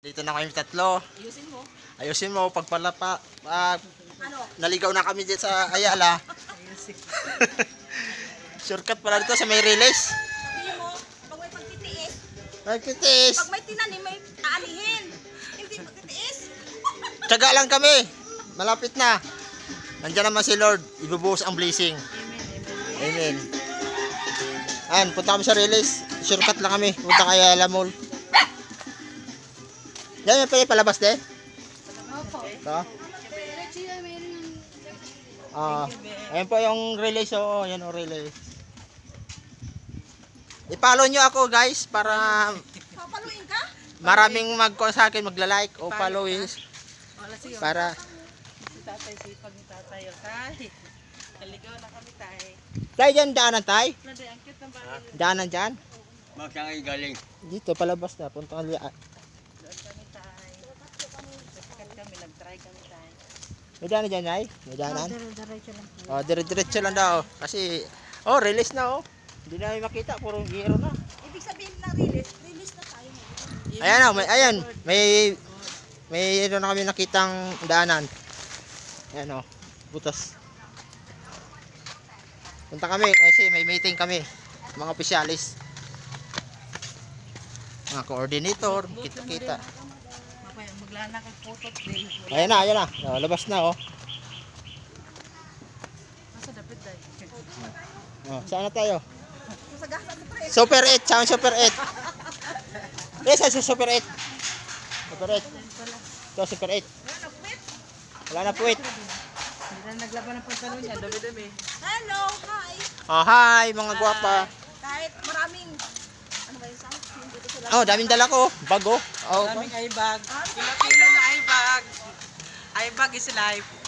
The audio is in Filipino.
Dito na kami tatlo. Ayusin mo. Ayusin mo pag Ano? naligaw na kami dito sa Ayala. Shortcut pala dito sa may release. Sabihin mo, pag may pagtitiis, Nagtitis. pag may tinanim, may aanihin. Hindi pagtitiis. Tiyaga lang kami. Malapit na. Nandiyan naman si Lord. Ibubuhos ang blessing. Amen. Ayan, punta kami sa release. Shortcut lang kami. Punta kay Ayala Mall. Yan yung pwede palabas de? Opo. Ito. Ayan po yung release. Oo, yan o release. I-follow nyo ako guys para Papaluin ka? maraming mag-call sa akin, magla-like o follow is para Si tatay, sipag ni tatay. Tay, naligaw na kami tay. tayo dyan, daanan tayo. Nanday, ang cute ng bagay. Daanan dyan. Saan kayo galing? Dito, palabas na. Punta kami. Doon kami tay. Nagsikat kami, nag-try kami tay. May daanan dyan, ay? May daanan? Diretso lang po. Oh, dire-diretso lang daw. Kasi, oh, release na oh. Hindi na makita, puro giro na. Ibig sabihin na release na tayo. Ayan oh, may na kami nakitang daanan. Ayan oh, butas. Punta kami kasi may meeting kami. Mga opisyalis. Mga coordinator, kita-kita. Mamaya, maglana kang photo play. Ayan na. Oh, labas na oh. Masa dapat tay? Oh, saan na tayo? Masagasa sa pre. Super 8, saan Super 8? Yes, sa Super 8. Super 8. Ito, Super 8. Ano, quit? Wala na puwit. Hindi na naglaban ng pantalon niya, dami-dami. Hello, hi. Oh, hi mga gwapa. Kahit maraming, ano ba yung sound? Yung dito sila. Oh, daming dala ko. Bago. Oh, Daming eye bag. Kilo-kilo na eye bag. Eye bag is life.